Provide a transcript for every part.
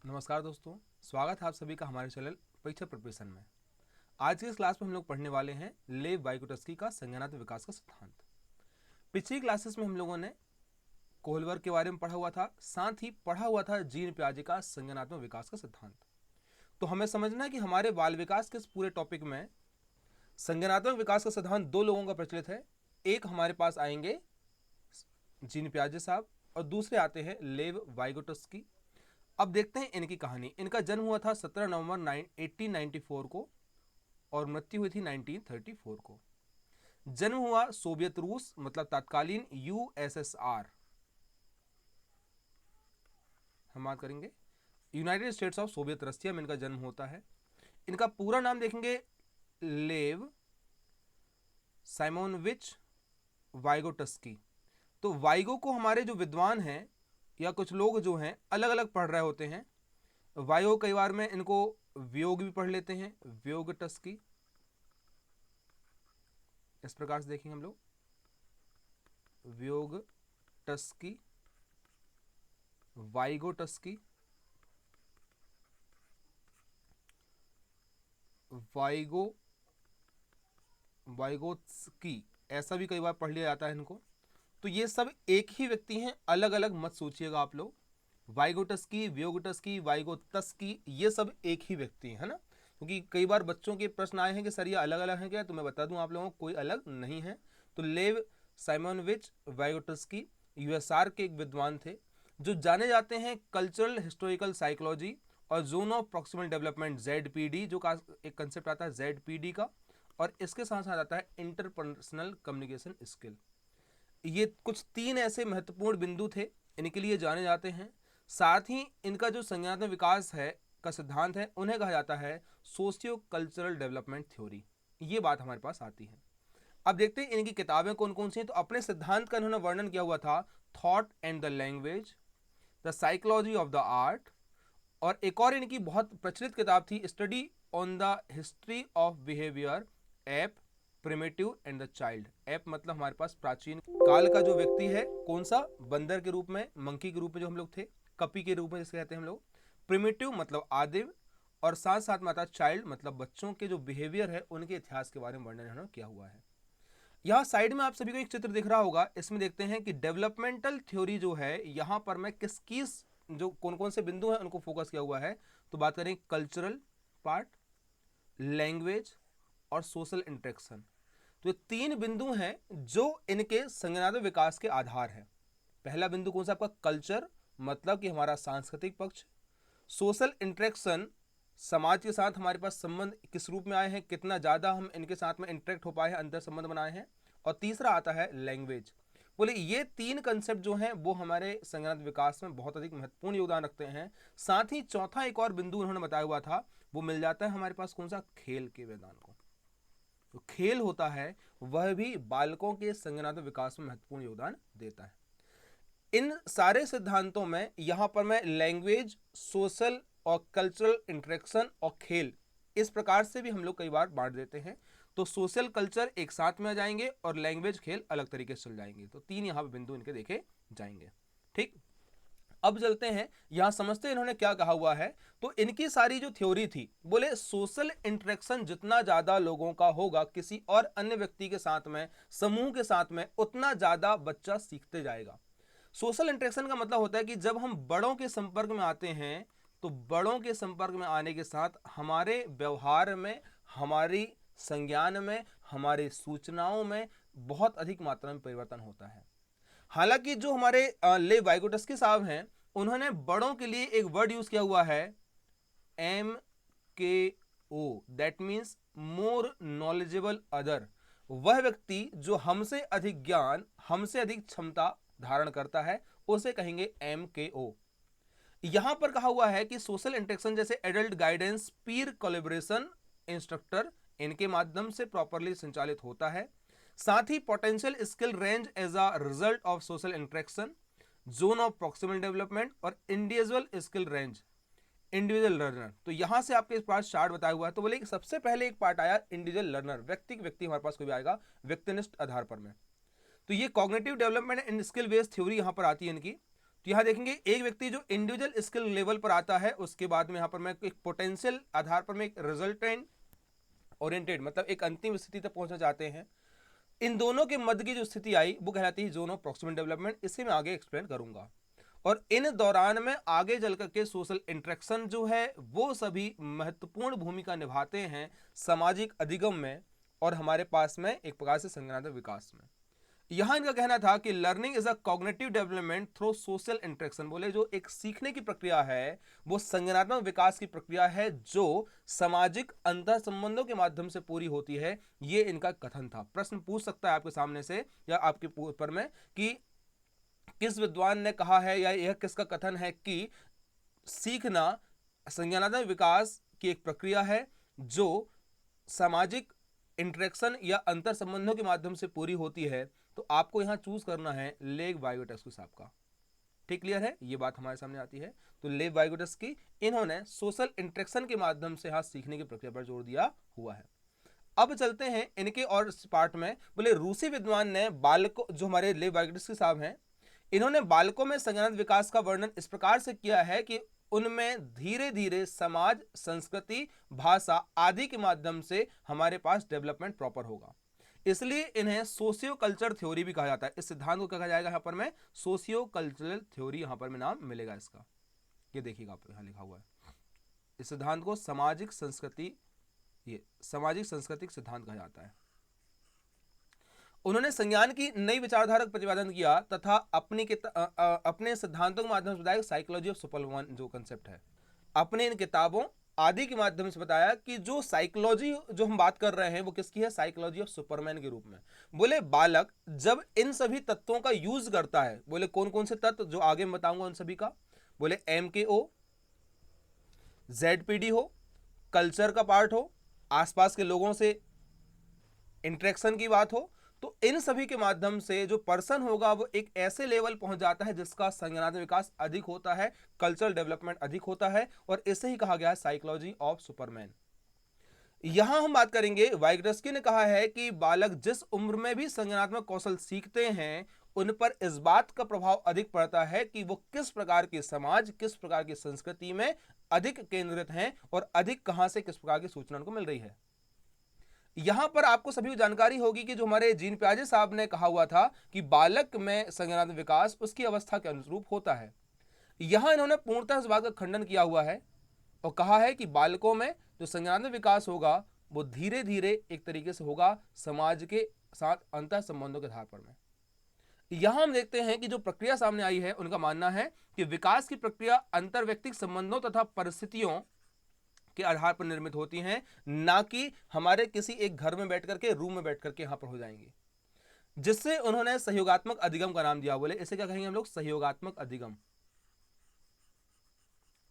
नमस्कार दोस्तों, स्वागत है आप सभी का हमारे चैनल परीक्षा प्रिपरेशन में। आज की इस क्लास में हम लोग पढ़ने वाले हैं लेव वाइगोटस्की का संज्ञानात्मक विकास का सिद्धांत। पिछली क्लासेस में हम लोगों ने कोहलवर के बारे में पढ़ा हुआ था, साथ ही पढ़ा हुआ था जीन पियाजे का संज्ञानात्मक विकास का सिद्धांत। तो हमें समझना है कि हमारे बाल विकास के इस पूरे टॉपिक में संज्ञानात्मक विकास का सिद्धांत दो लोगों का प्रचलित है। एक हमारे पास आएंगे जीन पियाजे साहब और दूसरे आते हैं लेव वाइगोटस्की। अब देखते हैं इनकी कहानी। इनका जन्म हुआ था 17 नवंबर 1894 को और मृत्यु हुई थी 1934 को। जन्म हुआ सोवियत रूस मतलब तत्कालीन यूएसएसआर, हम बात करेंगे United states of Soviet Russia में इनका जन्म होता है। इनका पूरा नाम देखेंगे लेव साइमोनविच वाइगोटस्की। तो वाइगो को हमारे जो विद्वान हैं या कुछ लोग जो हैं अलग अलग पढ़ रहे होते हैं। वाइगो कई बार में इनको वियोग भी पढ़ लेते हैं, वियोगटस्की, इस प्रकार से देखेंगे हम लोग वियोगटस्की, वाइगोटस्की, वाइगोत्स्की, ऐसा भी कई बार पढ़ लिया जाता है इनको। तो ये सब एक ही व्यक्ति हैं, अलग अलग मत सोचिएगा आप लोग। वाइगोटस्की, वियोगटस्की, वाइगोत्स्की, ये सब एक ही व्यक्ति है ना। क्योंकि कई बार बच्चों के प्रश्न आए हैं कि सर ये अलग अलग हैं क्या, तो मैं बता दूं आप लोगों को कोई अलग नहीं है। तो लेव साइमोनविच वाइगोटस्की यूएसआर के एक विद्वान थे जो जाने जाते हैं कल्चरल हिस्टोरिकल साइकोलॉजी और zone of proximal development ZPD, जो का एक कंसेप्ट आता है जेडपीडी का, और इसके साथ साथ आता है इंटरपर्सनल कम्युनिकेशन स्किल। ये कुछ तीन ऐसे महत्वपूर्ण बिंदु थे, इनके लिए जाने जाते हैं। साथ ही इनका जो संज्ञानात्मक विकास है का सिद्धांत है उन्हें कहा जाता है सोशियो कल्चरल डेवलपमेंट थ्योरी। ये बात हमारे पास आती है। अब देखते हैं इनकी किताबें कौन कौन सी हैं। तो अपने सिद्धांत का इन्होंने वर्णन किया हुआ था thought and the language, the psychology of the art, और एक और इनकी बहुत प्रचलित किताब थी study on the history of behaviour, app, primitive and the child. App मतलब हमारे पास प्राचीन काल का जो व्यक्ति है, कौन सा, बंदर के रूप में, मंकी के रूप में जो हम लोग थे, कपी के रूप में जिसे कहते हैं हम लोग, प्रिमिटिव मतलब आदिम, और साथ साथ में आता चाइल्ड मतलब बच्चों के जो बिहेवियर है उनके इतिहास के बारे में वर्णन इन्होंने किया हुआ है। यहाँ साइड में आप सभी को एक चित्र दिख रहा होगा, इसमें देखते हैं कि डेवलपमेंटल थ्योरी जो है यहाँ पर मैं किसकी जो कौन कौन से बिंदु हैं उनको फोकस किया हुआ है। तो बात करें कल्चरल पार्ट, लैंग्वेज और सोशल इंटरेक्शन। तो ये तीन बिंदु हैं जो इनके संज्ञानात्मक विकास के आधार हैं। पहला बिंदु कौन सा आपका, कल्चर मतलब कि हमारा सांस्कृतिक पक्ष, सोशल इंटरेक्शन समाज के साथ हमारे पास संबंध किस रूप में आए हैं, कितना ज़्यादा हम इनके साथ में इंटरेक्ट हो पाए हैं, अंतर संबंध बनाए हैं, और तीसरा आता है लैंग्वेज। बोले ये तीन कंसेप्ट जो हैं वो हमारे संज्ञानात्मक विकास में बहुत अधिक महत्वपूर्ण योगदान रखते हैं। साथ ही चौथा एक और बिंदु उन्होंने बताया हुआ था, वो मिल जाता है हमारे पास कौन सा, खेल के मैदान को। तो खेल होता है वह भी बालकों के संज्ञानात्मक विकास में महत्वपूर्ण योगदान देता है। इन सारे सिद्धांतों में यहां पर मैं लैंग्वेज, सोशल और कल्चरल इंटरेक्शन और खेल, इस प्रकार से भी हम लोग कई बार बांट देते हैं। तो सोशल कल्चर एक साथ में आ जाएंगे और लैंग्वेज खेल अलग तरीके से चल जाएंगे। तो तीन यहां पर बिंदु इनके देखे जाएंगे। ठीक, अब चलते हैं यहां समझते हैं इन्होंने क्या कहा हुआ है। तो इनकी सारी जो थ्योरी थी, बोले सोशल इंटरेक्शन जितना ज्यादा लोगों का होगा किसी और अन्य व्यक्ति के साथ में, समूह के साथ में, उतना ज्यादा बच्चा सीखते जाएगा। सोशल इंटरेक्शन का मतलब होता है कि जब हम बड़ों के संपर्क में आते हैं तो बड़ों के संपर्क में आने के साथ हमारे व्यवहार में, हमारी संज्ञान में, हमारी सूचनाओं में बहुत अधिक मात्रा में परिवर्तन होता है। हालांकि जो हमारे ले वाइगोटस्की साहब हैं उन्होंने बड़ों के लिए एक वर्ड यूज किया हुआ है MKO, that means more knowledgeable other. वह व्यक्ति जो हमसे अधिक ज्ञान, हमसे अधिक क्षमता धारण करता है उसे कहेंगे MKO। यहां पर कहा हुआ है कि सोशल इंटरेक्शन जैसे adult guidance, peer collaboration, instructor, इनके माध्यम से प्रॉपरली संचालित होता है। साथ ही potential skill range as a result of social interaction, zone of proximal development और individual skill range, individual learner. तो यहां से आपके पास चार्ट बताया हुआ है। तो बोले सबसे पहले एक पार्ट आया इंडिविजुअल लर्नर, व्यक्ति व्यक्ति हमारे पास कोई भी आएगा व्यक्तिनिष्ठ आधार पर में। तो ये cognitive development and skill based theory यहां पर आती है इनकी। तो यहाँ देखेंगे एक व्यक्ति जो इंडिविजुअल स्किल लेवल पर आता है, उसके बाद में यहाँ पर मैं एक पोटेंशियल आधार पर मैं एक रिजल्टेंट ओरिएंटेड मतलब एक अंतिम स्थिति तक पहुंचना चाहते हैं। इन दोनों के मध्य की जो स्थिति आई वो कहलाती है जोन ऑफ प्रॉक्सिमल डेवलपमेंट। इसे मैं आगे एक्सप्लेन करूंगा। और इन दौरान में आगे चल करके सोशल इंटरेक्शन जो है वो सभी महत्वपूर्ण भूमिका निभाते हैं सामाजिक अधिगम में और हमारे पास में एक प्रकार से संज्ञानात्मक विकास में। यहां इनका कहना था कि learning is a cognitive development through social interaction. बोले जो एक सीखने की प्रक्रिया है वो संज्ञानात्मक विकास की प्रक्रिया है जो सामाजिक अंतर संबंधों के माध्यम से पूरी होती है। ये इनका कथन था। प्रश्न पूछ सकता है आपके सामने से या आपके ऊपर में कि किस विद्वान ने कहा है या यह किसका कथन है कि सीखना संज्ञानात्मक विकास की एक प्रक्रिया है जो सामाजिक इंटरेक्शन या अंतर संबंधों के माध्यम से पूरी होती है। तो आपको यहां चूज करना है लेव वाइगोटस्की साहब का। ठीक क्लियर है, ये बात हमारे सामने आती है। तो लेव वाइगोटस्की इन्होंने सोशल इंटरेक्शन के माध्यम से यहां सीखने की प्रक्रिया पर जोर दिया हुआ है। अब चलते हैं इनके और पार्ट में। बोले रूसी विद्वान ने बालकों, जो हमारे लेव वाइगोटस्की साहब हैं, इन्होंने बालकों में संज्ञानात्मक विकास का वर्णन इस प्रकार से किया है कि उनमें धीरे धीरे समाज, संस्कृति, भाषा आदि के माध्यम से हमारे पास डेवलपमेंट प्रॉपर होगा। इसलिए इन्हें सोशियो कल्चर थ्योरी भी कहा जाता है। इस सिद्धांत को कहा जाएगा यहां पर में सोशियो कल्चरल थ्योरी, यहां पर में नाम मिलेगा इसका। ये देखिएगा आप यहां लिखा हुआ है। इस सिद्धांत को सामाजिक संस्कृति, ये सामाजिक सांस्कृतिक सिद्धांत कहा जाता है। उन्होंने संज्ञान की नई विचारधारा का प्रतिपादन किया तथा अपने सिद्धांतों के माध्यम से बताया साइकोलॉजी ऑफ सुपरमैन जो कंसेप्ट है, अपने इन किताबों आदि के माध्यम से बताया कि जो साइकोलॉजी जो हम बात कर रहे हैं वो किसकी है, साइकोलॉजी ऑफ सुपरमैन के रूप में। बोले बालक जब इन सभी तत्वों का यूज करता है, बोले कौन कौन से तत्व जो आगे मैं बताऊंगा उन सभी का, बोले MKO, ZPD हो, कल्चर का पार्ट हो, आसपास के लोगों से इंटरेक्शन की बात हो, तो इन सभी के माध्यम से जो पर्सन होगा वो एक ऐसे लेवल पहुंच जाता है जिसका संज्ञानात्मक विकास अधिक होता है, कल्चरल डेवलपमेंट अधिक होता है, और इसे ही कहा गया है साइकोलॉजी ऑफ सुपरमैन। यहां हम बात करेंगे, वाइगोटस्की ने कहा है कि बालक जिस उम्र में भी संज्ञानात्मक कौशल सीखते हैं उन पर इस बात का प्रभाव अधिक पड़ता है कि वो किस प्रकार के समाज, किस प्रकार की संस्कृति में अधिक केंद्रित हैं और अधिक कहां से किस प्रकार की सूचना उनको मिल रही है। यहां पर आपको सभी को जानकारी होगी कि जो हमारे जीन पियाजे साहब ने कहा हुआ था कि बालक में संज्ञानात्मक विकास उसकी अवस्था के अनुरूप होता है। यहां इन्होंने पूर्णतः इस बात का खंडन किया हुआ है और कहा है कि बालकों में जो संज्ञानात्मक विकास होगा वो धीरे धीरे एक तरीके से होगा समाज के साथ अंतर संबंधों के आधार पर में। यहां हम देखते हैं कि जो प्रक्रिया सामने आई है उनका मानना है कि विकास की प्रक्रिया अंतर व्यक्तिक संबंधों तथा परिस्थितियों के आधार पर निर्मित होती हैं, ना कि हमारे किसी एक घर में बैठ करके, रूम में बैठ करके यहां पर हो जाएंगी, जिससे उन्होंने सहयोगात्मक अधिगम का नाम दिया। बोले इसे क्या कहेंगे हम लोग, सहयोगात्मक अधिगम।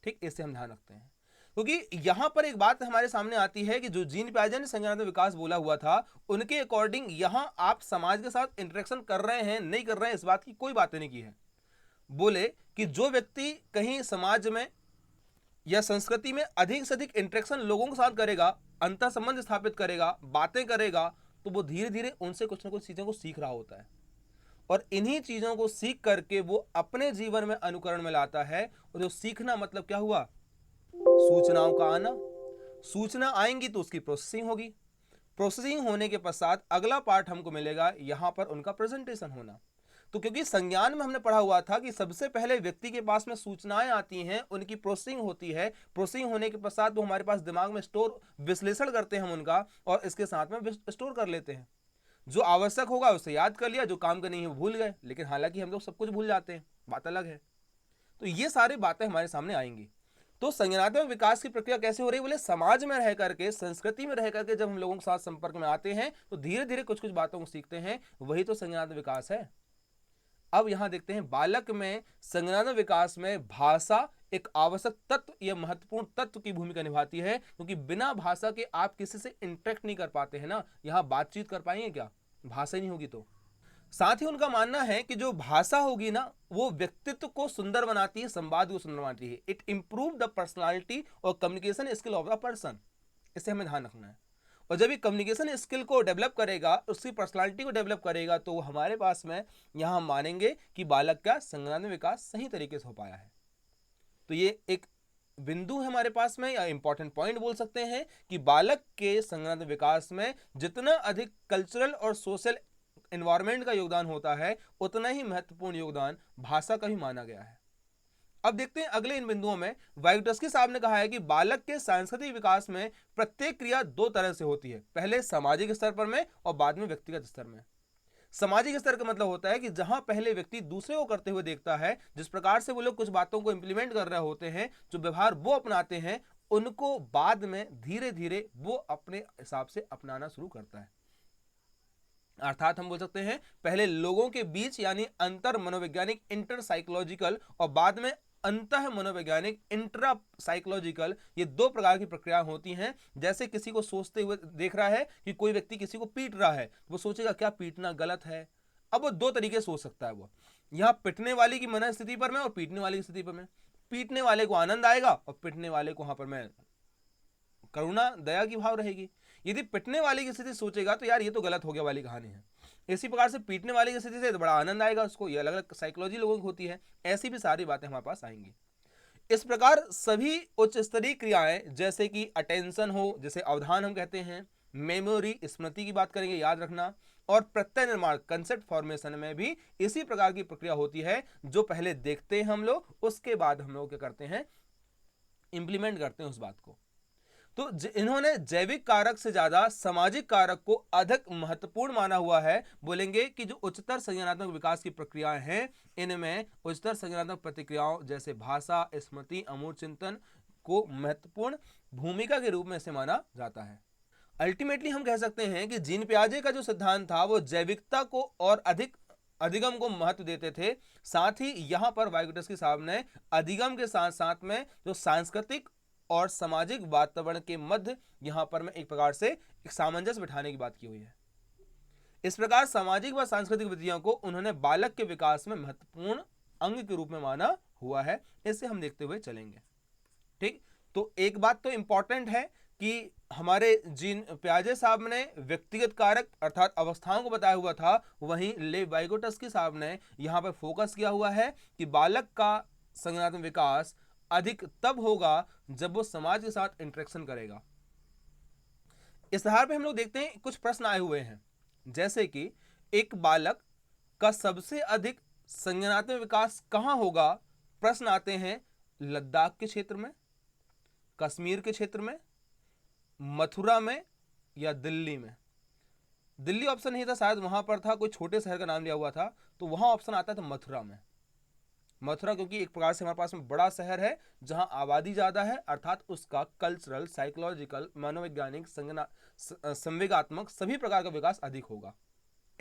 ठीक, इसे हम ध्यान रखते हैं क्योंकि यहां पर एक बात हमारे सामने आती है कि जो जीन पियाजे ने संज्ञानात्मक विकास बोला हुआ था उनके अकॉर्डिंग यहां आप समाज के साथ इंटरेक्शन कर रहे हैं नहीं कर रहे हैं इस बात की कोई बात नहीं की है। बोले कि जो व्यक्ति कहीं समाज में या संस्कृति में अधिक से अधिक इंटरेक्शन लोगों के साथ करेगा, अंतर संबंध स्थापित करेगा, बातें करेगा, तो वो धीरे धीरे उनसे कुछ ना कुछ चीजों को सीख रहा होता है और इन्हीं चीजों को सीख करके वो अपने जीवन में अनुकरण में लाता है। और जो सीखना मतलब क्या हुआ, सूचनाओं का आना, सूचना आएंगी तो उसकी प्रोसेसिंग होगी, प्रोसेसिंग होने के पश्चात अगला पार्ट हमको मिलेगा यहां पर उनका प्रेजेंटेशन होना। तो क्योंकि संज्ञान में हमने पढ़ा हुआ था कि सबसे पहले व्यक्ति के पास में सूचनाएं आती हैं, उनकी प्रोसेसिंग होती है, प्रोसेसिंग होने के पश्चात वो हमारे पास दिमाग में स्टोर, विश्लेषण करते हैं हम उनका और इसके साथ में स्टोर कर लेते हैं। जो आवश्यक होगा उसे याद कर लिया, जो काम का नहीं है वो भूल गए, लेकिन हालांकि हम लोग सब कुछ भूल जाते हैं, बात अलग है। तो ये सारी बातें हमारे सामने आएंगी। तो संज्ञानात्मक विकास की प्रक्रिया कैसे हो रही है, बोले समाज में रह करके, संस्कृति में रह करके जब हम लोगों के साथ संपर्क में आते हैं तो धीरे धीरे कुछ कुछ बातों को सीखते हैं, वही तो संज्ञानात्मक विकास है। अब यहां देखते हैं बालक में संज्ञानात्मक विकास में भाषा एक आवश्यक तत्व या महत्वपूर्ण तत्व की भूमिका निभाती है, क्योंकि बिना भाषा के आप किसी से इंटरेक्ट नहीं कर पाते हैं ना, यहां बातचीत कर पाएंगे क्या, भाषा ही नहीं होगी। तो साथ ही उनका मानना है कि जो भाषा होगी ना वो व्यक्तित्व को सुंदर बनाती है, संवाद को सुंदर बनाती है। इट इंप्रूव द पर्सनालिटी और communication skill of the person, इसे हमें ध्यान रखना है। और जब ये कम्युनिकेशन स्किल को डेवलप करेगा, उसकी पर्सनालिटी को डेवलप करेगा, तो हमारे पास में यहाँ हम मानेंगे कि बालक का संज्ञानात्मक विकास सही तरीके से हो पाया है। तो ये एक बिंदु है हमारे पास में, या इंपॉर्टेंट पॉइंट बोल सकते हैं कि बालक के संज्ञानात्मक विकास में जितना अधिक कल्चरल और सोशल एनवायरनमेंट का योगदान होता है, उतना ही महत्वपूर्ण योगदान भाषा का भी माना गया है। अब देखते हैं अगले इन बिंदुओं में। वाइगोटस्की साहब ने कहा है कि बालक के सांस्कृतिक विकास में प्रत्येक क्रिया दो तरह से होती है, पहले सामाजिक स्तर पर में और बाद में व्यक्तिगत स्तर में। सामाजिक स्तर का मतलब होता है कि जहां पहले व्यक्ति दूसरे को करते हुए देखता है, जिस प्रकार से वो लोग कुछ बातों को इंप्लीमेंट कर रहे होते हैं, जो व्यवहार वो अपनाते हैं, उनको बाद में धीरे धीरे वो अपने हिसाब से अपनाना शुरू करता है। अर्थात हम बोल सकते हैं पहले लोगों के बीच यानी अंतर मनोवैज्ञानिक इंटर साइकोलॉजिकल, और बाद में अंतः मनोवैज्ञानिक इंट्रा साइकोलॉजिकल, ये दो प्रकार की प्रक्रियाएं होती हैं। जैसे किसी को सोचते हुए देख रहा है कि कोई व्यक्ति किसी को पीट रहा है, वो सोचेगा क्या पीटना गलत है। अब वो दो तरीके सोच सकता है, वो यहाँ पिटने वाले की मन स्थिति पर में और पीटने वाले की स्थिति पर में। पीटने वाले को आनंद आएगा और पिटने वाले को वहां पर में करुणा दया की भाव रहेगी। यदि पिटने वाले की स्थिति सोचेगा तो यार ये तो गलत हो गया वाली कहानी है, इसी प्रकार से पीटने वाले की स्थिति से तो बड़ा आनंद आएगा उसको। ये अलग अलग साइकोलॉजी लोगों की होती है, ऐसी भी सारी बातें हमारे पास आएंगी। इस प्रकार सभी उच्च स्तरीय क्रियाएं जैसे कि अटेंशन हो, जैसे अवधान हम कहते हैं, मेमोरी स्मृति की बात करेंगे, याद रखना, और प्रत्यय निर्माण कंसेप्ट फॉर्मेशन में भी इसी प्रकार की प्रक्रिया होती है, जो पहले देखते हैं हम लोग, उसके बाद हम लोग क्या करते हैं, इंप्लीमेंट करते हैं उस बात को। तो इन्होंने जैविक कारक से ज्यादा सामाजिक कारक को अधिक महत्वपूर्ण माना हुआ है। बोलेंगे कि जो उच्चतर संज्ञानात्मक विकास की प्रक्रियाएं हैं, इनमें उच्चतर संज्ञानात्मक प्रतिक्रियाओं जैसे भाषा, स्मृति, अमूर्त चिंतन को महत्वपूर्ण भूमिका के रूप में से माना जाता है। अल्टीमेटली हम कह सकते हैं कि जीन पियाजे का जो सिद्धांत था वो जैविकता को और अधिक अधिगम को महत्व देते थे। साथ ही यहां पर वाइगोटस्की साहब ने अधिगम के साथ साथ में जो सांस्कृतिक और सामाजिक वातावरण के मध्य यहां पर मैं एक प्रकार से एक सामंजस्य बिठाने की बात की हुई है। इस प्रकार सामाजिक व सांस्कृतिक विधियों को उन्होंने बालक के विकास में महत्वपूर्ण अंग के रूप में माना हुआ है। इसे हम देखते हुए चलेंगे। ठीक, तो एक बात तो इंपॉर्टेंट है कि हमारे जीन पियाजे साहब ने व्यक्तिगत कारक अर्थात अवस्थाओं को बताया हुआ था, वहीं लेव वाइगोटस्की साहब ने यहां पर फोकस किया हुआ है कि बालक का संज्ञानात्मक विकास अधिक तब होगा जब वो समाज के साथ इंटरेक्शन करेगा। इस आधार पे हम लोग देखते हैं कुछ प्रश्न आए हुए हैं, जैसे कि एक बालक का सबसे अधिक संज्ञानात्मक विकास कहां होगा। प्रश्न आते हैं लद्दाख के क्षेत्र में, कश्मीर के क्षेत्र में, मथुरा में या दिल्ली में। दिल्ली ऑप्शन नहीं था, शायद वहां पर था, कोई छोटे शहर का नाम लिया हुआ था, तो वहां ऑप्शन आता था मथुरा में। मथुरा क्योंकि एक प्रकार से हमारे पास में बड़ा शहर है जहां आबादी ज्यादा है, अर्थात उसका कल्चरल, साइकोलॉजिकल, मनोवैज्ञानिक, संवेगात्मक सभी प्रकार का विकास अधिक होगा।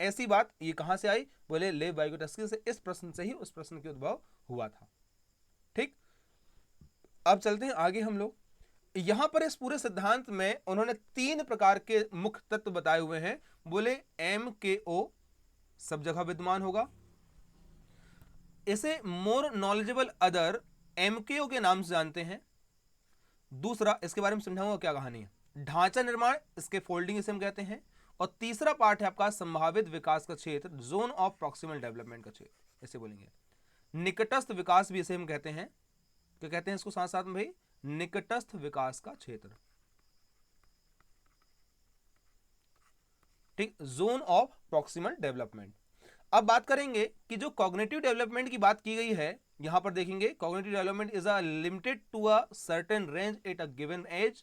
ऐसी बात ये कहां से आई, बोले लेव वाइगोटस्की से। इस प्रश्न से ही उस प्रश्न की उद्भव हुआ था। ठीक, अब चलते हैं आगे हम लोग। यहां पर इस पूरे सिद्धांत में उन्होंने 3 प्रकार के मुख्य तत्व बताए हुए हैं। बोले MKO सब जगह विद्यमान होगा, इसे मोर नॉलेजेबल अदर MKO के नाम से जानते हैं। दूसरा, इसके बारे में समझाऊंगा क्या कहानी है। ढांचा निर्माण, इसके फोल्डिंग इसे हम कहते हैं। और तीसरा पार्ट है आपका संभावित विकास का क्षेत्र, जोन ऑफ प्रॉक्सिमल डेवलपमेंट का क्षेत्र, इसे बोलेंगे। निकटस्थ विकास भी इसे हम कहते हैं। क्या कहते हैं इसको साथ साथ में भाई, निकटस्थ विकास का क्षेत्र। ठीक, जोन ऑफ प्रॉक्सिमल डेवलपमेंट। अब बात करेंगे कि जो कॉग्निटिव डेवलपमेंट की बात की गई है, यहां पर देखेंगे cognitive development is a limited to a certain range at a given age.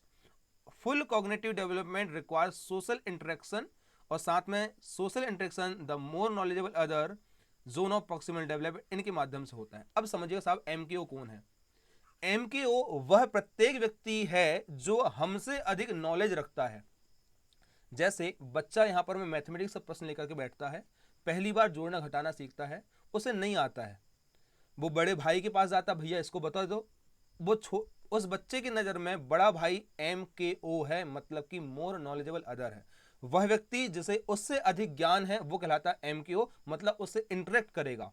Full cognitive development requires social interaction, और साथ में social interaction the more knowledgeable other, zone of proximal development इनके माध्यम से होता है। अब समझिएगा साहब MKO कौन है। MKO वह प्रत्येक व्यक्ति है जो हमसे अधिक नॉलेज रखता है। जैसे बच्चा यहां पर मैं मैथमेटिक्स का प्रश्न लेकर के बैठता है, पहली बार जोड़ना घटाना सीखता है, उसे नहीं आता है, वो बड़े भाई के पास जाता, भैया इसको बता दो। वो उस बच्चे की नजर में बड़ा भाई MKO है, मतलब कि मोर नॉलेजेबल अदर है। वह व्यक्ति जिसे उससे अधिक ज्ञान है वो कहलाता है MKO, मतलब उससे इंटरेक्ट करेगा।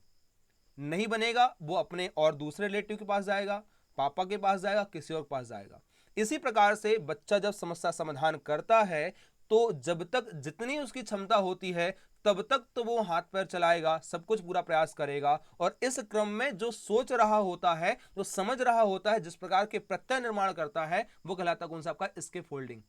नहीं बनेगा वो अपने और दूसरे रिलेटिव के पास जाएगा, पापा के पास जाएगा, किसी और के पास जाएगा। इसी प्रकार से बच्चा जब समस्या समाधान करता है तो जब तक जितनी उसकी क्षमता होती है तब तक तो वो हाथ पैर चलाएगा, सब कुछ पूरा प्रयास करेगा, और इस क्रम में जो सोच रहा होता है, जो समझ रहा होता है, जिस प्रकार के प्रत्यय निर्माण करता है, वो कहलाता कौन सा आपका स्केप फोल्डिंग,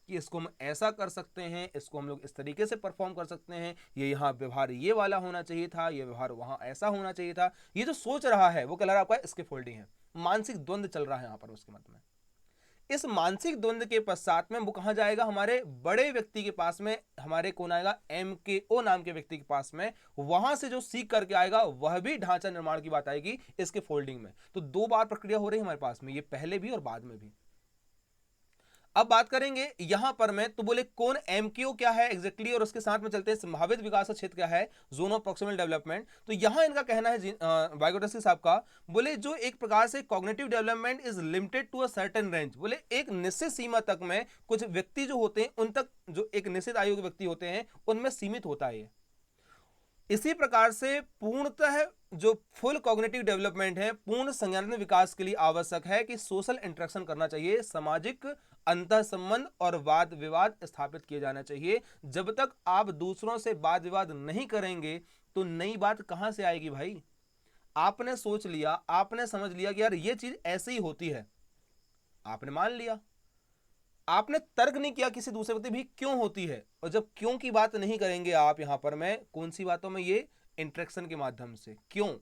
कि इसको हम ऐसा कर सकते हैं, इसको हम लोग इस तरीके से परफॉर्म कर सकते हैं, ये यहाँ व्यवहार ये वाला होना चाहिए था, ये व्यवहार वहां ऐसा होना चाहिए था, ये जो सोच रहा है वो कहला रहा आपका स्केप फोल्डिंग है। मानसिक द्वंद्व चल रहा है यहाँ पर उसके मत में। इस मानसिक द्वंद्व के पश्चात में वो कहां जाएगा, हमारे बड़े व्यक्ति के पास में, हमारे कौन आएगा, MKO नाम के व्यक्ति के पास में, वहां से जो सीख करके आएगा वह भी ढांचा निर्माण की बात आएगी इसके फोल्डिंग में। तो दो बार प्रक्रिया हो रही है हमारे पास में, ये पहले भी और बाद में भी। अब बात करेंगे यहां पर मैं तो बोले कौन MKO क्या है एग्जैक्टली, और उसके साथ में चलते हैं संभावित विकास का क्षेत्र क्या है, जोन ऑफ प्रॉक्सिमल डेवलपमेंट। तो यहां इनका कहना है वाइगोटस्की साहब का, बोले जो एक प्रकार से cognitive development is limited to a certain range, बोले एक निश्चित सीमा तक में कुछ व्यक्ति जो होते हैं उन तक, जो एक निश्चित आयु के व्यक्ति होते हैं उनमें सीमित होता है। इसी प्रकार से पूर्णतः जो फुल कॉग्निटिव डेवलपमेंट है, पूर्ण संज्ञानात्मक विकास के लिए आवश्यक है कि सोशल इंटरेक्शन करना चाहिए, सामाजिक अंतर संबंध और वाद विवाद स्थापित किए जाना चाहिए। जब तक आप दूसरों से वाद विवाद नहीं करेंगे तो नई बात कहां से आएगी भाई। आपने सोच लिया, आपने समझ लिया कि यार ये चीज ऐसे ही होती है, आपने मान लिया, आपने तर्क नहीं किया किसी दूसरे व्यक्ति भी क्यों होती है। और जब क्यों की बात नहीं करेंगे आप यहां पर, मैं कौन सी बातों में, ये इंटरेक्शन के माध्यम से, क्यों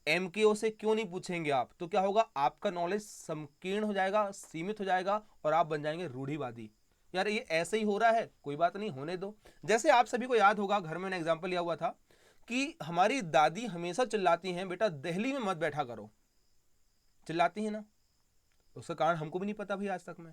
MKO से क्यों नहीं पूछेंगे आप, तो क्या होगा, आपका नॉलेज संकीर्ण हो जाएगा, सीमित हो जाएगा, और आप बन जाएंगे रूढ़िवादी। यार ये ऐसे ही हो रहा है, कोई बात नहीं, होने दो। जैसे आप सभी को याद होगा, घर में मैंने एग्जाम्पल लिया हुआ था कि हमारी दादी हमेशा चिल्लाती हैं, बेटा दिल्ली में मत बैठा करो, चिल्लाती है ना, उसका कारण हमको भी नहीं पता भाई आज तक में।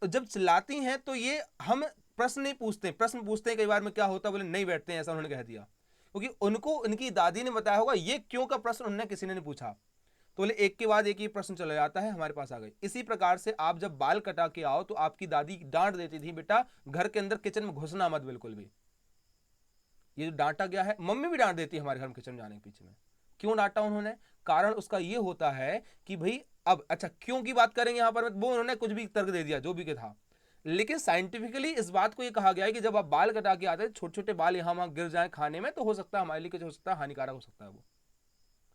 जब चिल्लाती हैं तो ये हम प्रश्न नहीं पूछते, प्रश्न पूछते हैं कई बार में क्या होता है, बोले नहीं बैठते हैं, ऐसा उन्होंने कह दिया, क्योंकि उनको उनकी दादी ने बताया होगा, ये क्यों का प्रश्न उन्होंने किसी ने नहीं पूछा, तो बोले एक के बाद एक ही प्रश्न चला जाता है, हमारे पास आ गई। इसी प्रकार से आप जब बाल कटा के आओ तो आपकी दादी डांट देती थी, बेटा घर के अंदर किचन में घुसना मत बिल्कुल भी। ये जो डांटा गया है, मम्मी भी डांट देती है हमारे घर में किचन जाने के पीछे में, क्यों डांटा उन्होंने, कारण उसका ये होता है कि भाई अब अच्छा क्यों की बात करेंगे यहां पर, वो उन्होंने कुछ भी तर्क दे दिया जो भी था, लेकिन साइंटिफिकली इस बात को ये कहा गया है कि जब आप बाल कटा के आते हैं, छोटे छोटे बाल यहां वहां गिर जाए खाने में, तो हो सकता है हमारे लिए कुछ हो सकता है, हानिकारक हो सकता है, वो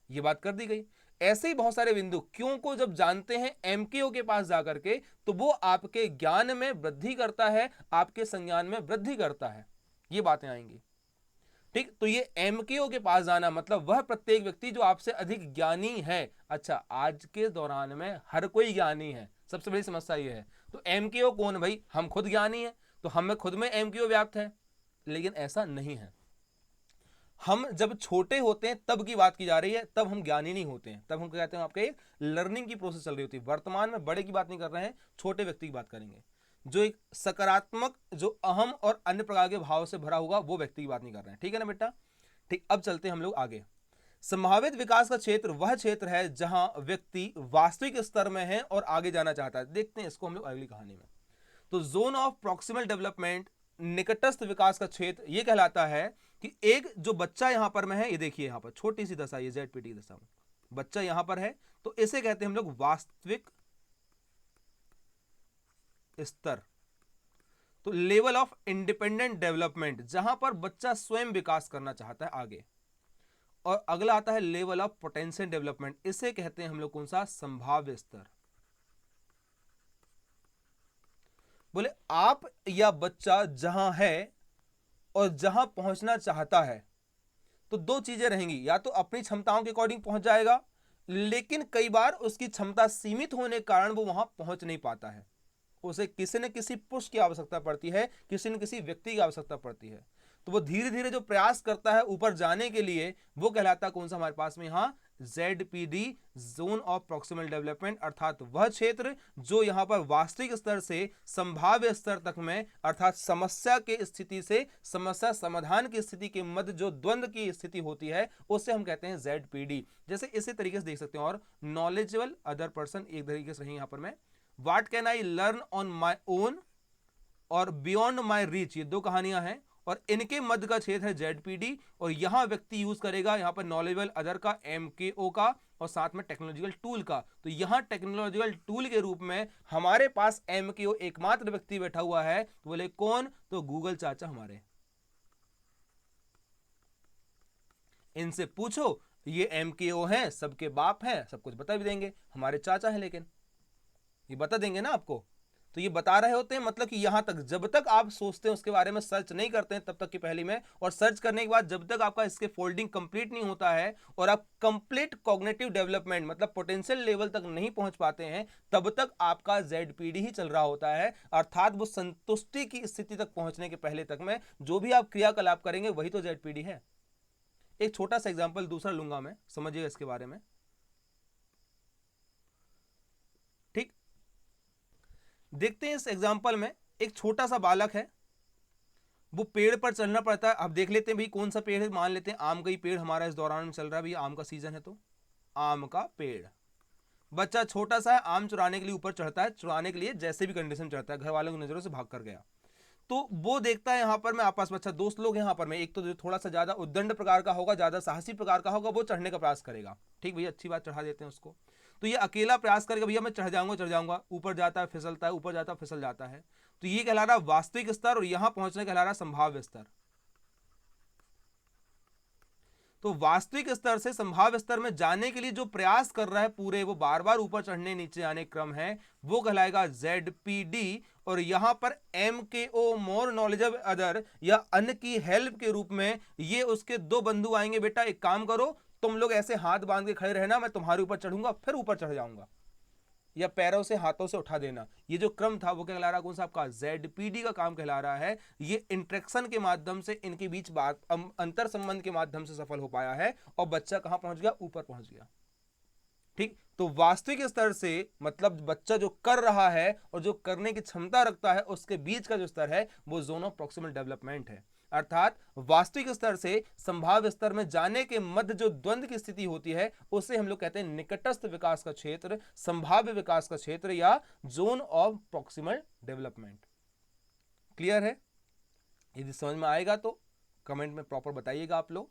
ये बात कर दी गई। ऐसे ही बहुत सारे बिंदु क्यों को जब जानते हैं MKO के पास जाकर के, तो वो आपके ज्ञान में वृद्धि करता है, आपके संज्ञान में वृद्धि करता है, ये बातें आएंगी। ठीक, तो ये MKO के पास जाना मतलब वह प्रत्येक व्यक्ति जो आपसे अधिक ज्ञानी है। अच्छा, आज के दौरान में हर कोई ज्ञानी है, सबसे बड़ी समस्या ये है। तो MKO कौन भाई, हम खुद ज्ञानी हैं तो हमें खुद में MKO व्याप्त है, लेकिन ऐसा नहीं है। हम जब छोटे होते हैं तब की बात की जा रही है, तब हम ज्ञानी नहीं होते हैं, तब हम कहते हैं आपके एक लर्निंग की प्रोसेस चल रही होती है। वर्तमान में बड़े की बात नहीं कर रहे हैं, छोटे व्यक्ति की बात करेंगे, जो एक सकारात्मक, जो अहम और अन्य प्रकार के भाव से भरा होगा, वो व्यक्ति की बात नहीं कर रहे हैं। ठीक है ना बेटा। ठीक, अब चलते हैं हम लोग आगे। संभावित विकास का क्षेत्र वह क्षेत्र है जहां व्यक्ति वास्तविक स्तर में है और आगे जाना चाहता है। देखते हैं इसको हम लोग अगली कहानी में। तो जोन ऑफ प्रॉक्सिमल डेवलपमेंट, निकटस्थ विकास का क्षेत्र, यह कहलाता है कि एक जो बच्चा यहां पर में है, ये देखिए यहां पर छोटी सी दशा, ये ZPT दशा में बच्चा यहां पर है, तो इसे कहते हैं हम लोग वास्तविक स्तर। तो लेवल ऑफ इंडिपेंडेंट डेवलपमेंट, जहां पर बच्चा स्वयं विकास करना चाहता है आगे। और अगला आता है लेवल ऑफ पोटेंशियल डेवलपमेंट, इसे कहते हैं हम लोग कौन सा, संभाव्य स्तर। बोले आप या बच्चा जहां है और जहां पहुंचना चाहता है, तो दो चीजें रहेंगी, या तो अपनी क्षमताओं के अकॉर्डिंग पहुंच जाएगा, लेकिन कई बार उसकी क्षमता सीमित होने के कारण वो वहां पहुंच नहीं पाता है, उसे किसी न किसी पुश की आवश्यकता पड़ती है, किसी न किसी व्यक्ति की आवश्यकता पड़ती है। तो वो धीरे धीरे जो प्रयास करता है ऊपर जाने के लिए, वो कहलाता कौन सा हमारे पास में यहां, ZPD, zone of proximal development, अर्थात वह क्षेत्र जो यहां पर वास्तविक स्तर से संभाव्य स्तर तक में, अर्थात समस्या के स्थिति से समस्या समाधान की स्थिति के मध्य जो द्वंद्व की स्थिति होती है, उसे हम कहते हैं ZPD। जैसे इसी तरीके से देख सकते हैं। और नॉलेजेबल अदर पर्सन एक तरीके से यहां पर मैं, what can I learn on my own और बियॉन्ड माई रीच, ये दो कहानियां हैं। और इनके मध्य का क्षेत्र है ZPD, और यहां व्यक्ति यूज करेगा यहां पर नॉलेजेबल अदर का, MKO का, और साथ में टेक्नोलॉजिकल टूल का। तो यहां टेक्नोलॉजिकल टूल के रूप में हमारे पास MKO एकमात्र व्यक्ति बैठा हुआ है, तो बोले कौन, तो गूगल चाचा हमारे। इनसे पूछो, ये MKO हैं, सबके बाप हैं, सब कुछ बता भी देंगे, हमारे चाचा हैं, लेकिन ये बता देंगे ना आपको। तो ये बता रहे होते हैं, मतलब कि यहां तक जब तक आप सोचते हैं उसके बारे में, सर्च नहीं करते हैं तब तक की पहली में, और सर्च करने के बाद जब तक आपका इसके फोल्डिंग कंप्लीट नहीं होता है और आप कंप्लीट कॉग्निटिव डेवलपमेंट मतलब पोटेंशियल लेवल तक नहीं पहुंच पाते हैं, तब तक आपका ZPD ही चल रहा होता है। अर्थात वो संतुष्टि की स्थिति तक पहुंचने के पहले तक में जो भी आप क्रियाकलाप करेंगे वही तो ZPD है। एक छोटा सा एग्जाम्पल दूसरा लूंगा मैं, समझिएगा इसके बारे में। ठीक, देखते हैं इस एग्जाम्पल में, एक छोटा सा बालक है, वो पेड़ पर चढ़ना पड़ता है। अब देख लेते हैं भाई कौन सा पेड़ है, मान लेते हैं आम का ही पेड़ हमारा इस दौरान में चल रहा है, भाई आम का सीजन है तो आम का पेड़। बच्चा छोटा सा है, आम चुराने के लिए ऊपर चढ़ता है, चुराने के लिए जैसे भी कंडीशन चढ़ता है, घर वालों की नजरों से भाग कर गया। तो वो देखता है यहाँ पर मैं आपस में, अच्छा दोस्त लोग यहाँ पर मैं, एक तो जो थोड़ा सा ज्यादा उद्दंड प्रकार का होगा, ज्यादा साहसी प्रकार का होगा, वो चढ़ने का प्रयास करेगा। ठीक भैया, अच्छी बात, चढ़ा देते हैं उसको। तो ये अकेला प्रयास करेगा, भैया मैं चढ़ जाऊंगा, ऊपर जाता है, फिसलता है, ऊपर जाता है, फिसल जाता है। तो ये कहला रहा वास्तविक स्तर, और यहां पहुंचने कहला रहा संभाव्य स्तर। तो वास्तविक स्तर से संभाव्य स्तर में जाने के लिए जो प्रयास कर रहा है पूरे, वो बार बार ऊपर चढ़ने नीचे आने क्रम है, वो कहलाएगा ZPD। और यहां पर MKO मोर नॉलेजेबल अदर या अन्य की हेल्प के रूप में ये उसके दो बंधु आएंगे, बेटा एक काम करो, तुम लोग ऐसे हाथ बांध के खड़े रहना, मैं तुम्हारे ऊपर चढ़ूंगा, फिर ऊपर चढ़ जाऊंगा, या पैरों से हाथों से उठा देना। ये जो क्रम था वो क्या कहला रहा, कौन सा आपका ZPD का काम कहला रहा है। ये इंट्रैक्शन के माध्यम से इनके बीच बात अंतर संबंध के माध्यम से सफल हो पाया है, और बच्चा कहां पहुंच गया, ऊपर पहुंच गया। ठीक, तो वास्तविक स्तर से मतलब बच्चा जो कर रहा है और जो करने की क्षमता रखता है, उसके बीच का जो स्तर है वो जोन ऑफ प्रॉक्सिमल डेवलपमेंट है। अर्थात वास्तविक स्तर से संभाव्य स्तर में जाने के मध्य जो द्वंद्व की स्थिति होती है, उसे हम लोग कहते हैं निकटस्थ विकास का क्षेत्र, संभाव्य विकास का क्षेत्र, या zone of proximal development. Clear है? यदि समझ में आएगा तो कमेंट में प्रॉपर बताइएगा आप लोग।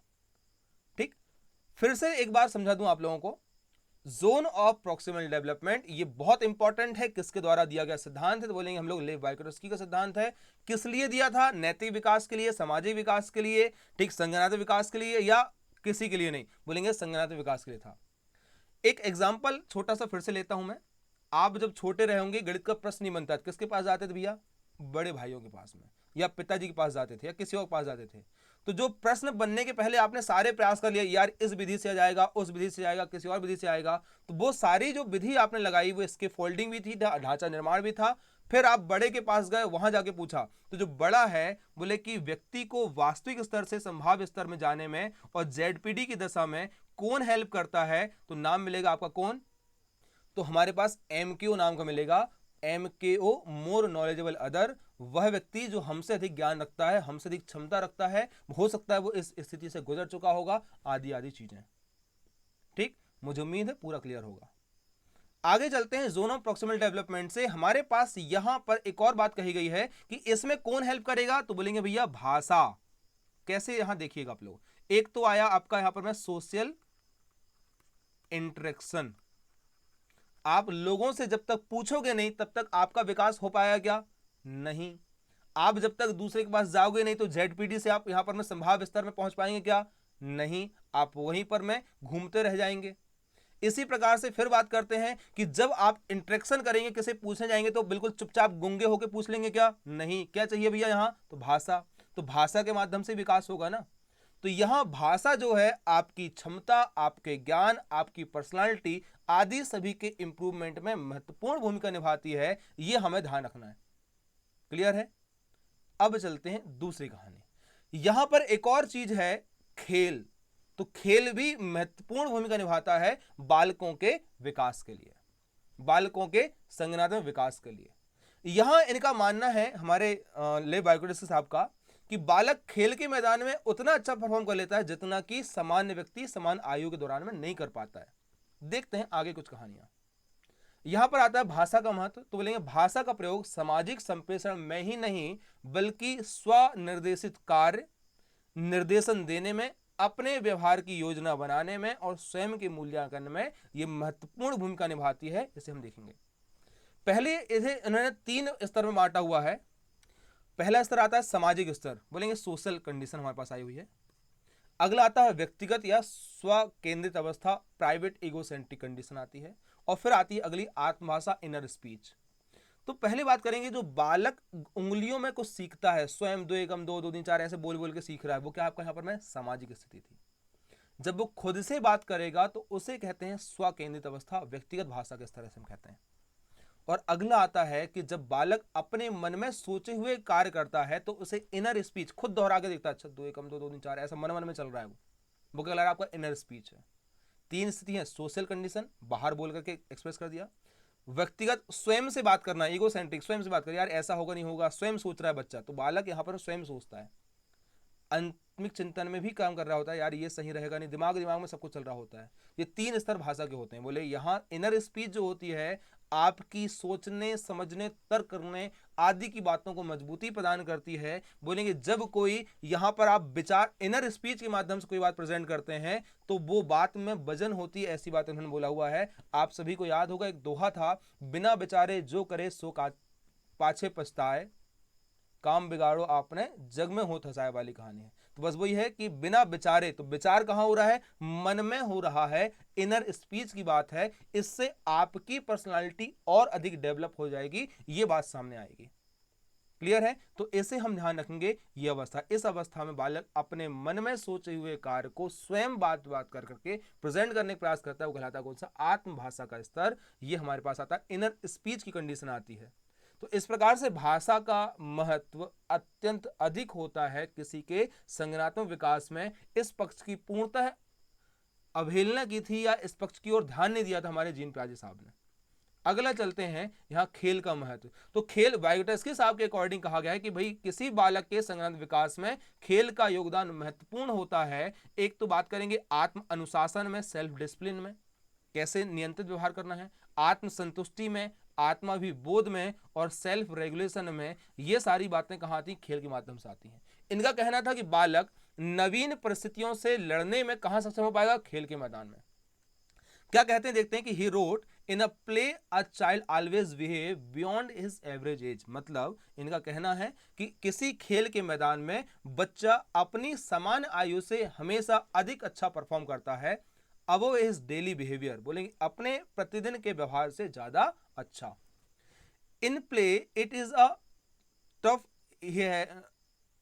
ठीक, फिर से एक बार समझा दूं आप लोगों को, जोन ऑफ प्रॉक्सिमल डेवलपमेंट ये बहुत इंपॉर्टेंट है। किसके द्वारा दिया गया सिद्धांत है, तो बोलेंगे हम लोग लेव वाइगोटस्की का सिद्धांत है। किस लिए दिया था, नैतिक विकास के लिए, सामाजिक विकास के लिए, ठीक, संज्ञानात्मक विकास के लिए, या किसी के लिए नहीं, बोलेंगे संज्ञानात्मक विकास के लिए था। एक एग्जाम्पल छोटा सा फिर से लेता हूं मैं। आप जब छोटे रहे होंगे, गणित का प्रश्न नहीं बनता, किसके पास जाते थे भैया, बड़े भाइयों के पास में, या पिताजी के पास जाते थे, या किसी और के पास जाते थे। तो जो प्रश्न बनने के पहले आपने सारे प्रयास कर लिए, यार इस विधि से जाएगा, उस विधि से जाएगा, किसी और विधि से आएगा, तो वो सारी जो विधि आपने लगाई, वो इसके फोल्डिंग भी थी, ढांचा निर्माण भी था। फिर आप बड़े के पास गए, वहां जाके पूछा, तो जो बड़ा है बोले कि व्यक्ति को वास्तविक स्तर से संभाव्य स्तर में जाने में और ZPD की दशा में कौन हेल्प करता है, तो नाम मिलेगा आपका कौन, तो हमारे पास MKO नाम का मिलेगा। MKO मोर नॉलेजेबल अदर, वह व्यक्ति जो हमसे अधिक ज्ञान रखता है, हमसे अधिक क्षमता रखता है, हो सकता है वो इस स्थिति से गुजर चुका होगा, आदि आदि चीजें। ठीक, मुझे उम्मीद है पूरा क्लियर होगा। आगे चलते हैं। जोन ऑफ प्रॉक्सिमल डेवलपमेंट से हमारे पास यहां पर एक और बात कही गई है कि इसमें कौन हेल्प करेगा, तो बोलेंगे भैया भाषा। कैसे, यहां देखिएगा आप लोग, एक तो आया आपका यहां पर मैं सोशल इंटरेक्शन। आप लोगों से जब तक पूछोगे नहीं तब तक आपका विकास हो पाएगा क्या, नहीं। आप जब तक दूसरे के पास जाओगे नहीं तो ZPD से आप यहां पर में संभाव्य स्तर में पहुंच पाएंगे क्या, नहीं। आप वहीं पर में घूमते रह जाएंगे। इसी प्रकार से फिर बात करते हैं कि जब आप इंटरेक्शन करेंगे, किसी पूछने जाएंगे तो बिल्कुल चुपचाप गुंगे होकर पूछ लेंगे क्या, नहीं। क्या चाहिए भैया यहां, तो भाषा। तो भाषा के माध्यम से विकास होगा ना। तो यहां भाषा जो है आपकी क्षमता, आपके ज्ञान, आपकी पर्सनालिटी आदि सभी के इंप्रूवमेंट में महत्वपूर्ण भूमिका निभाती है, यह हमें ध्यान रखना है। क्लियर है? अब चलते हैं दूसरी कहानी। यहां पर एक और चीज है, खेल। तो खेल भी महत्वपूर्ण भूमिका निभाता है बालकों के विकास के लिए, बालकों के संज्ञानात्मक विकास के लिए। यहां इनका मानना है, हमारे लेव वाइगोटस्की साहब का, कि बालक खेल के मैदान में उतना अच्छा परफॉर्म कर लेता है जितना कि सामान्य व्यक्ति समान आयु के दौरान में नहीं कर पाता है। देखते हैं आगे कुछ कहानियां। यहां पर आता है भाषा का महत्व, तो बोलेंगे भाषा का प्रयोग सामाजिक संप्रेषण में ही नहीं बल्कि स्वनिर्देशित कार्य निर्देशन देने में, अपने व्यवहार की योजना बनाने में और स्वयं के मूल्यांकन में यह महत्वपूर्ण भूमिका निभाती है। इसे हम देखेंगे। पहले इसे इन्होंने 3 स्तर में बांटा हुआ है। पहला स्तर आता है सामाजिक स्तर, बोलेंगे सोशल कंडीशन हमारे पास आई हुई है। अगला आता है व्यक्तिगत या स्व केंद्रित अवस्था, प्राइवेट इगोसेंट्रिक कंडीशन आती है। और फिर आती है अगली आत्मभाषा, इनर स्पीच। तो पहले बात करेंगे जो बालक उंगलियों में कुछ सीखता है, स्वयं 2 एकम 2 2 3 4 ऐसे बोल बोल के सीख रहा है, वो क्या आपका यहाँ पर में सामाजिक स्थिति थी। जब वो खुद से बात करेगा तो उसे कहते हैं स्व केंद्रित अवस्था, व्यक्तिगत भाषा के स्तर से हम कहते हैं। और अगला आता है कि जब बालक अपने मन में सोचे हुए कार्य करता है तो उसे इनर स्पीच, खुद दोहरा के देखता है, अच्छा 2 एकम 2 2 3 4 ऐसा मन मन में चल रहा है, वो क्या लग रहा है आपका इनर स्पीच है। 3 स्थिति है, सोशल कंडीशन, बाहर बोल करके एक्सप्रेस कर दिया। व्यक्तिगत, स्वयं से बात करना, ईगोसेंट्रिक, स्वयं से बात कर, यार ऐसा होगा नहीं होगा, स्वयं सोच रहा है बच्चा, तो बालक यहाँ पर स्वयं सोचता है। आत्मिक चिंतन में भी काम कर रहा होता है, यार ये सही रहेगा नहीं, दिमाग में सब कुछ चल रहा होता है। ये 3 स्तर भाषा के होते हैं। बोले यहाँ इनर स्पीच जो होती है आपकी सोचने समझने तर्क करने आदि की बातों को मजबूती प्रदान करती है। बोलेंगे जब कोई यहाँ पर आप विचार इनर स्पीच के माध्यम से कोई बात प्रेजेंट करते हैं तो वो बात में वजन होती है, ऐसी बात उन्होंने बोला हुआ है। आप सभी को याद होगा एक दोहा था, बिना विचारे जो करे सो पाछे पछताए, काम बिगाड़ो आपने जग में हो थसाए वाली कहानी है। तो बस वही है कि बिना विचारे, तो विचार कहां हो रहा है, मन में हो रहा है, इनर स्पीच की बात है। इससे आपकी पर्सनालिटी और अधिक डेवलप हो जाएगी, ये बात सामने आएगी। क्लियर है? तो इसे हम ध्यान रखेंगे। ये अवस्था, इस अवस्था में बालक अपने मन में सोचे हुए कार्य को स्वयं बात कर करके प्रेजेंट करने का प्रयास करता है, वो कहलाता है कौन सा, आत्मभाषा का स्तर। ये हमारे पास आता है, इनर स्पीच की कंडीशन आती है। तो इस प्रकार से भाषा का महत्व अत्यंत अधिक होता है किसी के संज्ञानात्मक विकास में। इस पक्ष की पूर्णतः अवहेलना की थी या इस पक्ष की ओर ध्यान नहीं दिया था हमारे जीन पियाजे साहब ने। अगला चलते हैं यहाँ खेल का महत्व। तो खेल, वाइगोटस्की साहब के अकॉर्डिंग कहा गया है कि भाई किसी बालक के संज्ञानात्मक विकास में खेल का योगदान महत्वपूर्ण होता है। एक तो बात करेंगे आत्म अनुशासन में, सेल्फ डिसिप्लिन में, कैसे नियंत्रित व्यवहार करना है, आत्म संतुष्टि में, आत्माभिबोध में और सेल्फ रेगुलेशन में। ये सारी बातें कहाँ आती, खेल के माध्यम से आती हैं। इनका कहना था कि बालक नवीन परिस्थितियों से लड़ने में कहां सक्षम हो पाएगा, खेल के मैदान में। क्या कहते हैं देखते हैं कि he wrote in a play a child always behave beyond his average age. मतलब इनका कहना है कि किसी खेल के मैदान में बच्चा अपनी समान आयु से हमेशा अधिक अच्छा परफॉर्म करता है, अबव हिज डेली बिहेवियर, बोलेंगे अपने प्रतिदिन के व्यवहार से ज्यादा अच्छा। In play it is a tough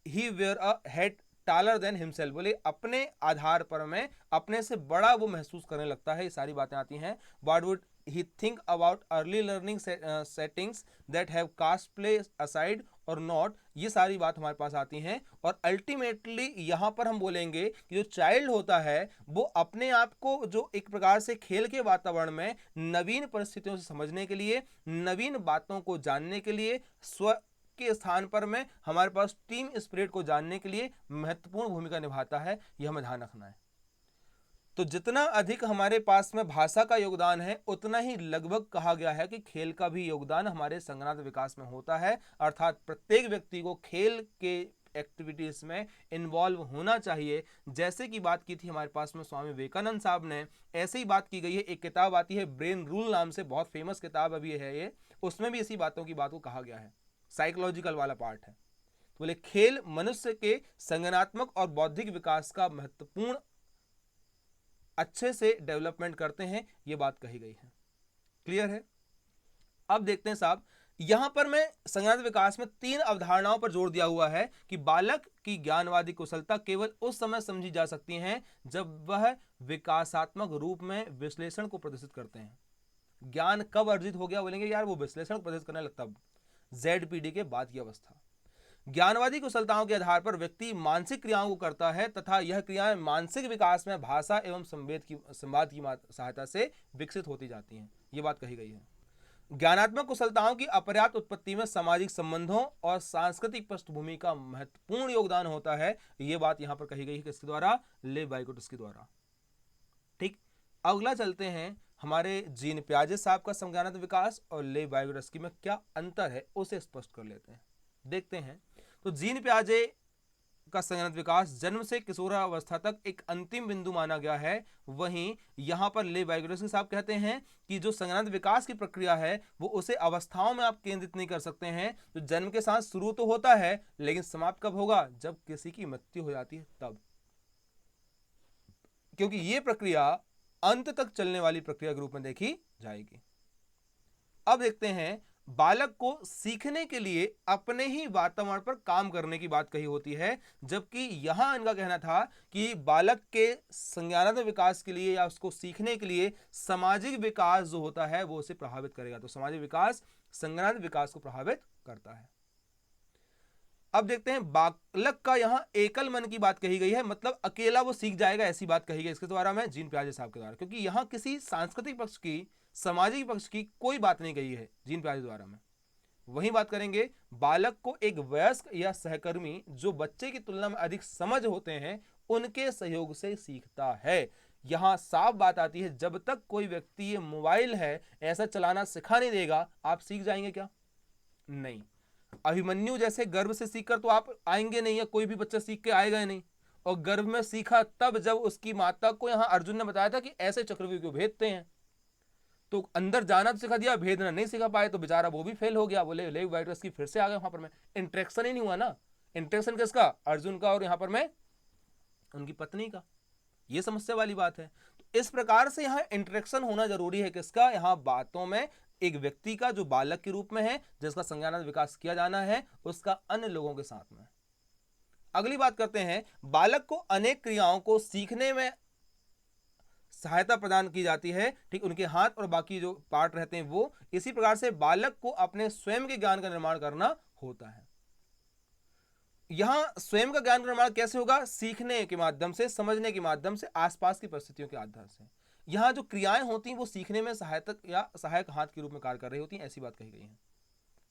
he were a head taller than himself, बोले अपने आधार पर में अपने से बड़ा वो महसूस करने लगता है। ये सारी बातें आती हैं। What would he think about early learning settings that have cast play aside और नॉट, ये सारी बात हमारे पास आती हैं। और अल्टीमेटली यहां पर हम बोलेंगे कि जो चाइल्ड होता है वो अपने आप को जो एक प्रकार से खेल के वातावरण में नवीन परिस्थितियों से समझने के लिए, नवीन बातों को जानने के लिए, स्व के स्थान पर में हमारे पास टीम स्पिरिट को जानने के लिए महत्वपूर्ण भूमिका निभाता है। यह हमें ध्यान रखना है। तो जितना अधिक हमारे पास में भाषा का योगदान है उतना ही लगभग कहा गया है कि खेल का भी योगदान हमारे संज्ञानात्मक विकास में होता है। अर्थात प्रत्येक व्यक्ति को खेल के एक्टिविटीज में इन्वॉल्व होना चाहिए। जैसे कि बात की थी हमारे पास में स्वामी विवेकानंद साहब ने, ऐसे ही बात की गई है। एक किताब आती है ब्रेन रूल नाम से, बहुत फेमस किताब अभी है ये, उसमें भी इसी बातों की बात को कहा गया है, साइकोलॉजिकल वाला पार्ट है। तो बोले खेल मनुष्य के संज्ञानात्मक और बौद्धिक विकास का महत्वपूर्ण अच्छे से डेवलपमेंट करते हैं, ये बात कही गई है। क्लियर है? अब देखते हैं साहब, यहां पर मैं संज्ञानात्मक विकास में 3 अवधारणाओं पर जोर दिया हुआ है कि बालक की ज्ञानवादी कुशलता केवल उस समय समझी जा सकती है जब वह विकासात्मक रूप में विश्लेषण को प्रदर्शित करते हैं। ज्ञान कब अर्जित हो गया, बोलेंगे यार वो विश्लेषण को प्रदर्शित करने लगता, ZPD के बाद की अवस्था। ज्ञानवादी कुशलताओं के आधार पर व्यक्ति मानसिक क्रियाओं को करता है तथा यह क्रियाएं मानसिक विकास में भाषा एवं संवाद की सहायता से विकसित होती जाती हैं। ये बात कही गई है। ज्ञानात्मक कुशलताओं की अपर्याप्त उत्पत्ति में सामाजिक संबंधों और सांस्कृतिक पृष्ठभूमि का महत्वपूर्ण योगदान होता है। ये बात यहां पर कही गई है किसके द्वारा, लेव वाइगोटस्की द्वारा। ठीक, अगला चलते हैं हमारे जीन पियाजे साहब का संज्ञानात्मक विकास और लेव वाइगोटस्की में क्या अंतर है उसे स्पष्ट कर लेते हैं, देखते हैं। तो जीन पियाजे का संज्ञानात्मक विकास जन्म से किशोरावस्था तक एक अंतिम बिंदु माना गया है। वहीं यहां पर लेव वाइगोटस्की साहब कहते हैं कि जो संज्ञानात्मक विकास की प्रक्रिया है वो उसे अवस्थाओं में आप केंद्रित नहीं कर सकते हैं। जो जन्म के साथ शुरू तो होता है लेकिन समाप्त कब होगा, जब किसी की मृत्यु हो जाती है तब, क्योंकि ये प्रक्रिया अंत तक चलने वाली प्रक्रिया के रूप में देखी जाएगी। अब देखते हैं, बालक को सीखने के लिए अपने ही वातावरण पर काम करने की बात कही होती है, जबकि यहां इनका कहना था कि बालक के संज्ञानात्मक विकास के लिए या उसको सीखने के लिए सामाजिक विकास जो होता है वो उसे प्रभावित करेगा। तो सामाजिक विकास संज्ञानात्मक विकास को प्रभावित करता है। अब देखते हैं, बालक का यहां एकल मन की बात कही गई है, मतलब अकेला वो सीख जाएगा ऐसी बात कही गई इसके द्वारा में जीन पियाजे साहब के द्वारा, क्योंकि यहां किसी सांस्कृतिक पक्ष की, सामाजिक पक्ष की कोई बात नहीं कही है जीन पियाजे द्वारा में। वहीं बात करेंगे, बालक को एक वयस्क या सहकर्मी जो बच्चे की तुलना में अधिक समझ होते हैं उनके सहयोग से सीखता है। यहां साफ बात आती है, जब तक कोई व्यक्ति ये मोबाइल है ऐसा चलाना सिखा नहीं देगा, आप सीख जाएंगे क्या? नहीं। अभिमन्यु जैसे गर्भ से सीखकर तो आप आएंगे नहीं, या कोई भी बच्चा सीख के आएगा ही नहीं। और गर्भ में सीखा तब जब उसकी माता को यहां अर्जुन ने बताया था कि ऐसे चक्रव्यूह को भेदते हैं, तो अंदर जाना तो सिखा दिया, भेदना नहीं सिखा पाए तो बेचारा वो भी फेल हो गया। बोले लेव वाइगोटस्की फिर से आ गए वहां पर, में इंटरेक्शन ही नहीं हुआ ना। इंटरेक्शन किसका? अर्जुन का, और यहां पर मैं उनकी पत्नी का। ये समस्या वाली बात है। तो इस प्रकार से यहां इंटरेक्शन होना जरूरी है किसका? यहां बातों में एक व्यक्ति का जो बालक के रूप में है, जिसका संज्ञानात्मक विकास किया जाना है, उसका अन्य लोगों के साथ में। अगली बात करते हैं, बालक को अनेक क्रियाओं को सीखने में सहायता प्रदान की जाती है, ठीक, उनके हाथ और बाकी जो पार्ट रहते हैं वो। इसी प्रकार से बालक को अपने स्वयं के ज्ञान का निर्माण करना होता है। यहां स्वयं का ज्ञान का निर्माण कैसे होगा? सीखने के माध्यम से, समझने के माध्यम से, आसपास की परिस्थितियों के आधार से। यहां जो क्रियाएं होती हैं वो सीखने में सहायक या सहायक हाथ के रूप में कार्य कर रही होती हैं, ऐसी बात कही गई है।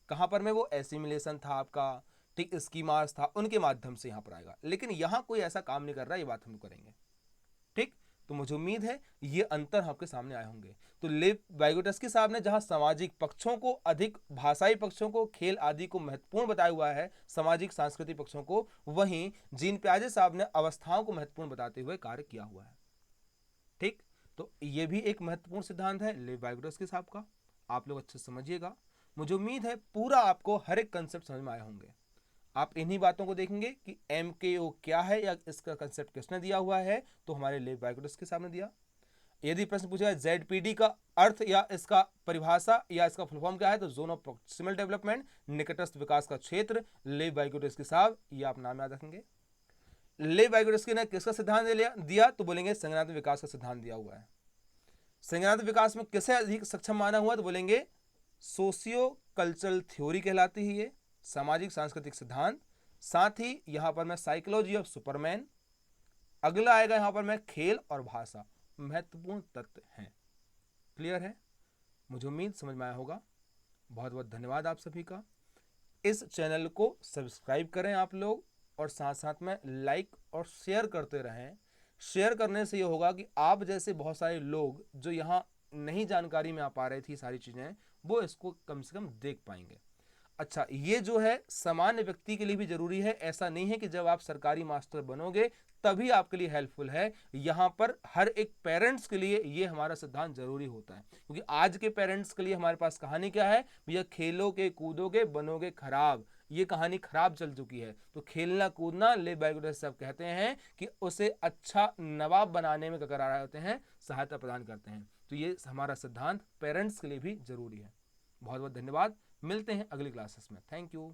कहां पर में वो एसिमिलेशन था आपका, ठीक, स्कीमास था, उनके माध्यम से यहां पर आएगा। लेकिन यहां कोई ऐसा काम नहीं कर रहा, ये बात हम करेंगे, ठीक। तो मुझे उम्मीद है ये अंतर आपके सामने आए होंगे। तो लेव वाइगोटस्की साहब ने जहां सामाजिक पक्षों को अधिक, भाषाई पक्षों को, खेल आदि को महत्वपूर्ण बताया हुआ है, सामाजिक सांस्कृतिक पक्षों को, वहीं जीन पियाजे साहब ने अवस्थाओं को महत्वपूर्ण बताते हुए कार्य किया हुआ है, ठीक। तो ये भी एक महत्वपूर्ण सिद्धांत है लेव वाइगोटस्की साहब का, आप लोग अच्छे से समझिएगा। मुझे उम्मीद है पूरा आपको हर एक कंसेप्ट समझ में आए होंगे। आप इन्हीं बातों को देखेंगे कि MKO क्या है या इसका कंसेप्ट किसने दिया हुआ है, तो हमारे लेव वाइगोटस्की साहब ने दिया। यदि प्रश्न पूछा जाए ZPD का अर्थ या इसका परिभाषा या इसका फुल फॉर्म क्या है, तो जोन ऑफ प्रॉक्सिमल डेवलपमेंट, निकटस्थ विकास का क्षेत्र, लेव वाइगोटस्की साहब, ये आप नाम याद रखेंगे। लेव वाइगोटस्की ने किसका सिद्धांत दिया, तो बोलेंगे संज्ञानात्मक विकास का सिद्धांत दिया हुआ है। संज्ञानात्मक विकास में किसे अधिक सक्षम माना हुआ, तो बोलेंगे सोशियो कल्चरल थ्योरी कहलाती है ये, सामाजिक सांस्कृतिक सिद्धांत। साथ ही यहां पर मैं साइकोलॉजी ऑफ सुपरमैन। अगला आएगा यहां पर मैं खेल और भाषा, महत्वपूर्ण तत्व हैं। क्लियर है? मुझे उम्मीद समझ में आया होगा। बहुत बहुत धन्यवाद आप सभी का। इस चैनल को सब्सक्राइब करें आप लोग, और साथ साथ में लाइक और शेयर करते रहें। शेयर करने से ये होगा कि आप जैसे बहुत सारे लोग जो यहाँ नहीं जानकारी में आ पा रही थी सारी चीज़ें, वो इसको कम से कम देख पाएंगे। अच्छा, ये जो है सामान्य व्यक्ति के लिए भी जरूरी है, ऐसा नहीं है कि जब आप सरकारी मास्टर बनोगे तभी आपके लिए हेल्पफुल है। यहाँ पर हर एक पेरेंट्स के लिए ये हमारा सिद्धांत जरूरी होता है, क्योंकि आज के पेरेंट्स के लिए हमारे पास कहानी क्या है भैया, खेलोगे कूदोगे बनोगे खराब। ये कहानी खराब चल चुकी है। तो खेलना कूदना, लेव वाइगोटस्की साहब कहते हैं कि उसे अच्छा नवाब बनाने में क्या रहे होते हैं, सहायता प्रदान करते हैं। तो ये हमारा सिद्धांत पेरेंट्स के लिए भी जरूरी है। बहुत बहुत धन्यवाद, मिलते हैं अगली क्लासेस में। Thank you.